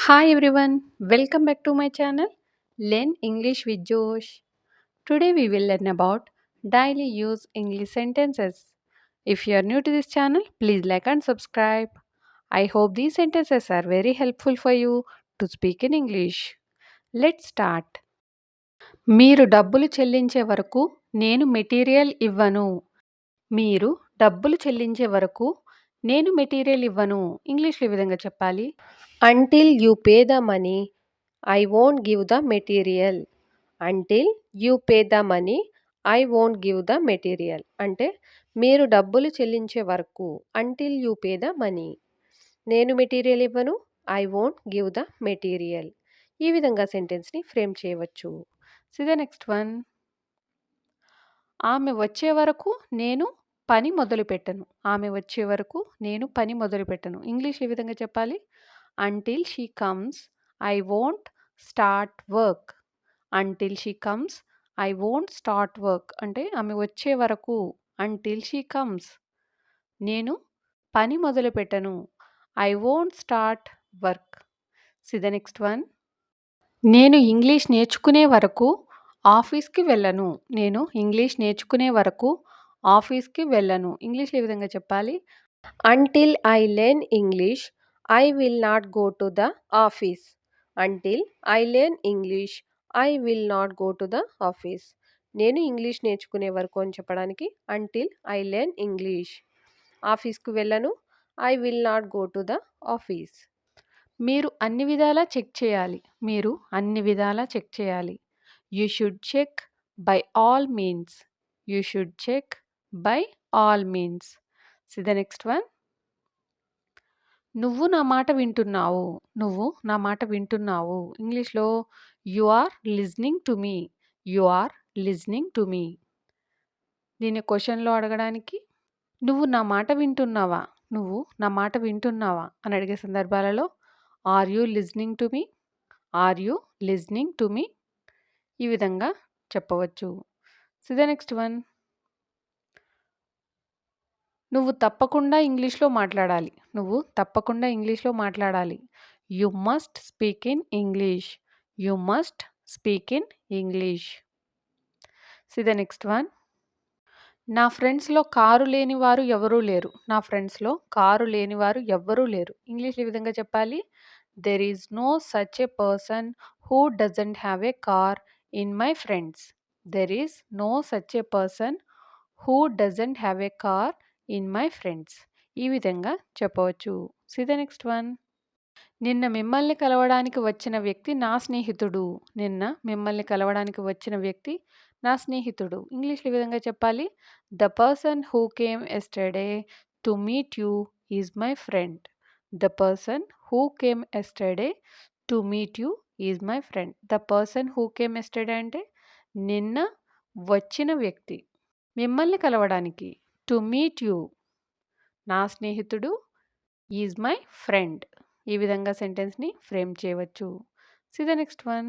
Hi everyone, welcome back to my channel Learn English with Josh. Today we will learn about daily use English sentences. If you are new to this channel, please like and subscribe. I hope these sentences are very helpful for you to speak in English. Let's start. మీరు డబ్బులు చెల్లించే వరకు నేను material ఇవ్వను. మీరు డబ్బులు చెల్లించే వరకు నేను మెటీరియల్ ఇవ్వను. ఇంగ్లీష్‌లో ఈ విధంగా చెప్పాలి. Until you pay the money, I won't give the material. Until you pay the money, I won't give the material. అంటే మీరు డబ్బులు చెల్లించే వరకు until you pay the money. నేను మెటీరియల్ ఇవ్వను. I won't give the material. ఈ విధంగా సెంటెన్స్ని frame చేయవచ్చు. See the next one. ఆమె వచ్చే వరకు నేను పని మొదలుపెట్టను. ఆమె వచ్చే వరకు నేను పని మొదలుపెట్టను. ఇంగ్లీష్‌లో ఈ విధంగా చెప్పాలి. Until she comes I won't start work. Until she comes I won't start work. అంటే ఆమె వచ్చే వరకు అంటిల్ షీ కమ్స్ నేను పని మొదలుపెట్టను. I won't start work. See the next one. నేను ఇంగ్లీష్ నేర్చుకునే వరకు ఆఫీస్‌కి వెళ్ళను. నేను ఇంగ్లీష్ నేర్చుకునే వరకు ఆఫీస్‌కి వెళ్ళను. ఇంగ్లీష్‌లో ఏ విధంగా చెప్పాలి? Until I learn English, I will not go to the office. Until I learn English, I will not go to the office. నేను ఇంగ్లీష్ నేర్చుకునే వరకు అని చెప్పడానికి until I learn English. ఆఫీస్కు వెళ్ళను. I will not go to the office. మీరు అన్ని విధాలా చెక్ చేయాలి. మీరు అన్ని విధాలా చెక్ చేయాలి. You should check by all means. You should check by all means. See the next one. నువ్వు నా మాట వింటున్నావు. నువ్వు నా మాట వింటున్నావు. ఇంగ్లీష్‌లో you are listening to me. You are listening to me. దీన్ని క్వెషన్‌లో అడగడానికి నువ్వు నా మాట వింటున్నావా? నువ్వు నా మాట వింటున్నావా? అని అడిగే సందర్భాలలో are you listening to me? Are you listening to me? ఈ విధంగా చెప్పవచ్చు. See the next one. నువ్వు తప్పకుండా ఇంగ్లీష్‌లో మాట్లాడాలి. నువ్వు తప్పకుండా ఇంగ్లీష్‌లో మాట్లాడాలి. You must speak in English. You must speak in English. See the next one. నా ఫ్రెండ్స్‌లో కారు లేనివారు ఎవరూ లేరు. నా ఫ్రెండ్స్‌లో కారు లేనివారు ఎవ్వరూ లేరు. ఇంగ్లీష్‌లో ఈ విధంగా చెప్పాలి. There is no such a person who doesn't have a car in my friends. There is no such a person who doesn't have a car in my friends. ఈ విధంగా చెప్పవచ్చు. See the next one. నిన్న మిమ్మల్ని కలవడానికి వచ్చిన వ్యక్తి నా స్నేహితుడు. నిన్న మిమ్మల్ని కలవడానికి వచ్చిన వ్యక్తి నా స్నేహితుడు. ఇంగ్లీష్‌లో ఈ విధంగా చెప్పాలి. The person who came yesterday to meet you is my friend. The person who came yesterday to meet you is my friend. The person who came yesterday అంటే నిన్న వచ్చిన వ్యక్తి. మిమ్మల్ని కలవడానికి టు మీట్ యూ నా స్నేహితుడు ఈజ్ మై ఫ్రెండ్. ఈ విధంగా సెంటెన్స్‌ని ఫ్రేమ్ చేయవచ్చు. See the next one.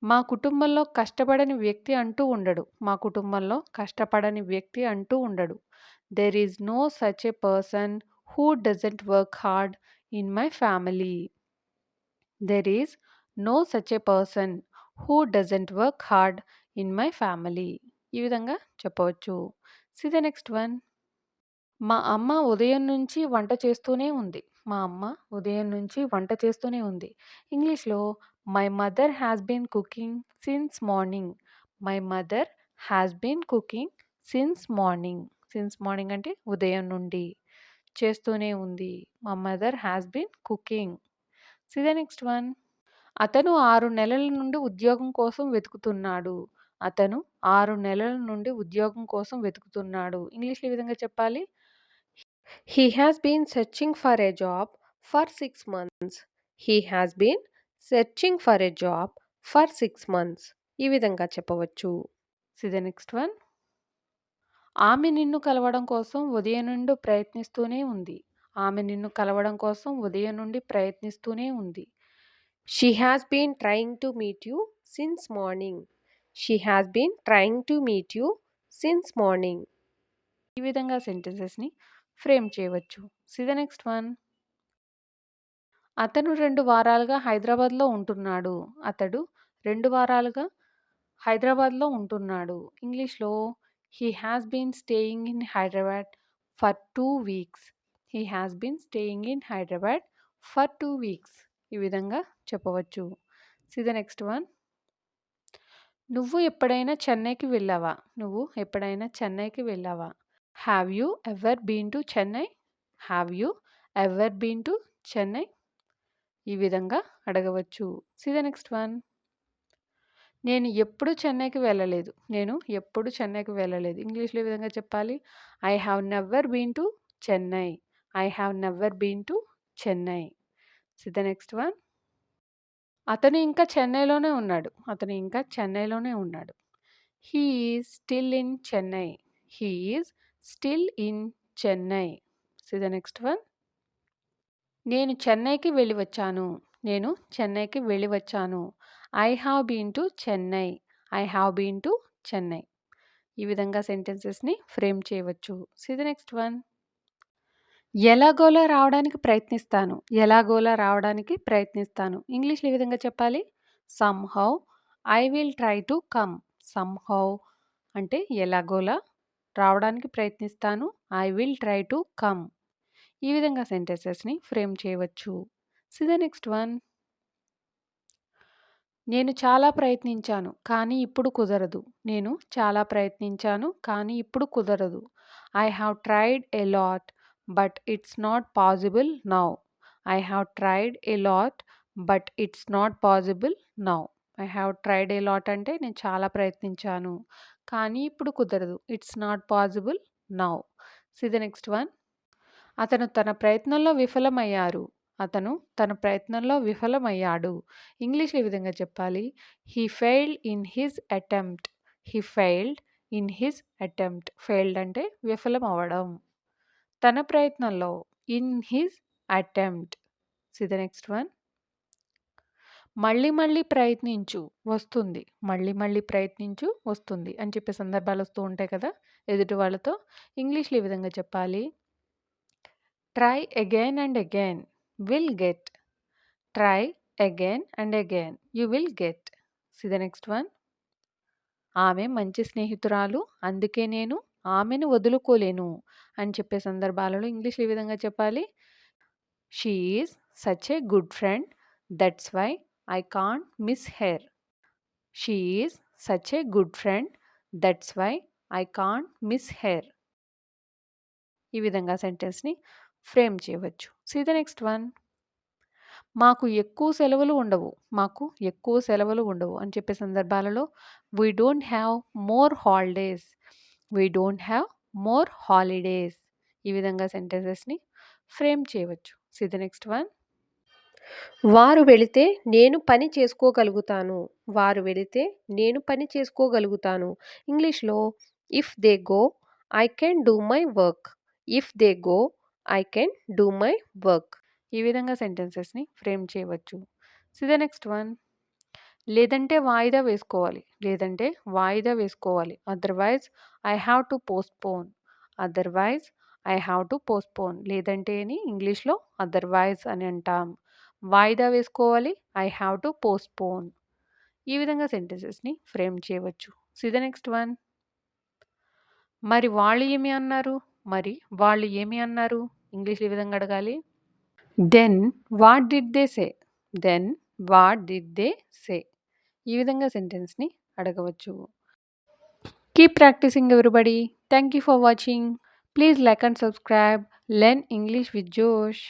మా కుటుంబంలో కష్టపడని వ్యక్తి అంటూ ఉండడు. మా కుటుంబంలో కష్టపడని వ్యక్తి అంటూ ఉండడు. There is no such a person who doesn't work hard in my family. There is no such a person who doesn't work hard in my family. ఈ విధంగా చెప్పవచ్చు. See the next one. మా అమ్మ ఉదయం నుంచి వంట చేస్తూనే ఉంది. మా అమ్మ ఉదయం నుంచి వంట చేస్తూనే ఉంది. ఇంగ్లీష్‌లో my mother has been cooking since morning. My mother has been cooking since morning. Since morning అంటే ఉదయం నుండి. చేస్తూనే ఉంది. మా mother has been cooking. See the next one. అతను 6 నెలల నుండి ఉద్యోగం కోసం వెతుకుతున్నాడు. అతను 6 నెలల నుండి ఉద్యోగం కోసం వెతుకుతున్నాడు. ఇంగ్లీష్‌లో ఈ విధంగా చెప్పాలి. He has been searching for a job for 6 months. He has been searching for a job for 6 months. ఈ విధంగా చెప్పవచ్చు. See the next one. ఆమె నిన్ను కలవడం కోసం ఉదయం నుండి ప్రయత్నిస్తూనే ఉంది. ఆమె నిన్ను కలవడం కోసం ఉదయం నుండి ప్రయత్నిస్తూనే ఉంది. She has been trying to meet you since morning. She has been trying to meet you since morning. ఈ విధంగా సెంటెన్సెస్‌ని ఫ్రేమ్ చేయవచ్చు. See the next one. అతను 2 వారాలుగా హైదరాబాద్‌లో ఉంటున్నాడు. అతడు 2 వారాలుగా హైదరాబాద్‌లో ఉంటున్నాడు. ఇంగ్లీష్‌లో he has been staying in Hyderabad for 2 weeks. He has been staying in Hyderabad for 2 weeks. ఈ విధంగా చెప్పవచ్చు. See the next one. నువ్వు ఎప్పుడైనా చెన్నైకి వెళ్ళావా? నువ్వు ఎప్పుడైనా చెన్నైకి వెళ్ళావా? Have you ever been to Chennai? Have you ever been to Chennai? ఈ విధంగా అడగవచ్చు. See the next one. నేను ఎప్పుడు చెన్నైకి వెళ్ళలేదు. నేను ఎప్పుడు చెన్నైకి వెళ్ళలేదు. ఇంగ్లీష్‌లో ఈ విధంగా చెప్పాలి. I have never been to Chennai. I have never been to Chennai. See the next one. అతను ఇంకా చెన్నైలోనే ఉన్నాడు. అతను ఇంకా చెన్నైలోనే ఉన్నాడు. He is still in Chennai. He is still in Chennai. See the next one. నేను చెన్నైకి వెళ్ళి వచ్చాను. నేను చెన్నైకి వెళ్ళి వచ్చాను. I have been to Chennai. I have been to Chennai. ఈ విధంగా సెంటెన్సెస్‌ని ఫ్రేమ్ చేయవచ్చు. See the next one. ఎలాగోలా రావడానికి ప్రయత్నిస్తాను. ఎలాగోలా రావడానికి ప్రయత్నిస్తాను. ఇంగ్లీష్‌లో ఈ విధంగా చెప్పాలి. Somehow I will try to come. Somehow అంటే ఎలాగోలా రావడానికి ప్రయత్నిస్తాను. I will try to come. ఈ విధంగా సెంటెన్సెస్‌ని ఫ్రేమ్ చేయవచ్చు. See the next one. నేను చాలా ప్రయత్నించాను. కానీ ఇప్పుడు కుదరదు. నేను చాలా ప్రయత్నించాను. కానీ ఇప్పుడు కుదరదు. I have tried a lot but it's not possible now. I have tried a lot but it's not possible now. I have tried a lot అంటే నేను చాలా ప్రయత్నించాను. కానీ ఇప్పుడు కుదరదు. It's not possible now. See the next one. అతను తన ప్రయత్నంలో విఫలమయ్యారు. అతను తన ప్రయత్నంలో విఫలమయ్యాడు. ఇంగ్లీష్‌లో ఈ విధంగా చెప్పాలి. He failed in his attempt. He failed in his attempt. Failed అంటే విఫలం అవ్వడం. తన ప్రయత్నంలో in his attempt. See the next one. మళ్ళీ మళ్ళీ ప్రయత్నించు వస్తుంది. మళ్ళీ మళ్ళీ ప్రయత్నించు వస్తుంది అని చెప్పే సందర్భాలు వస్తూ ఉంటాయి కదా ఎదుటి వాళ్ళతో. ఇంగ్లీష్‌లో ఈ విధంగా చెప్పాలి. Try again and again will get. Try again and again you will get. See the next one. ఆమె మంచి స్నేహితురాలు. అందుకే నేను ఆమెను వదులుకోలేను అని చెప్పే సందర్భాలలో ఇంగ్లీష్‌లో ఈ విధంగా చెప్పాలి. She is such a good friend. That's why I can't miss her. She is such a good friend. That's why I can't miss her. ఈ విధంగా సెంటెన్స్‌ని ఫ్రేమ్ చేయవచ్చు. See the next one. మాకు ఎక్కువ సెలవులు ఉండవు. మాకు ఎక్కువ సెలవులు ఉండవు అని చెప్పే సందర్భాలలో we don't have more holidays. We don't have more holidays. ఈ విధంగా సెంటెన్సెస్‌ని ఫ్రేమ్ చేయవచ్చు. See the next one. వారు వెళితే నేను పని చేసుకోగలుగుతాను. వారు వెళితే నేను పని చేసుకోగలుగుతాను. ఇంగ్లీష్‌లో if they go I can do my work. If they go I can do my work. ఈ విధంగా సెంటెన్సెస్‌ని ఫ్రేమ్ చేయవచ్చు. See the next one. లేదంటే వాయిదా వేసుకోవాలి. లేదంటే వాయిదా వేసుకోవాలి. Otherwise I have to postpone. Otherwise I have to postpone. లేదంటే అని ఇంగ్లీష్‌లో అదర్‌వైజ్ అని అంటాం. వాయిదా వేసుకోవాలి. I have to postpone. ఈ విధంగా సెంటెన్సెస్‌ని ఫ్రేమ్ చేయవచ్చు. See the next one. మరి వాళ్ళు ఏమి అన్నారు? మరి వాళ్ళు ఏమి అన్నారు? ఇంగ్లీష్‌లో ఈ విధంగా అడగాలి. Then what did they say? Then what did they say? ఈ విధంగా సెంటెన్స్‌ని అడగవచ్చు. Keep practising everybody. Thank you for watching. Please like and subscribe. Learn English with జోష్.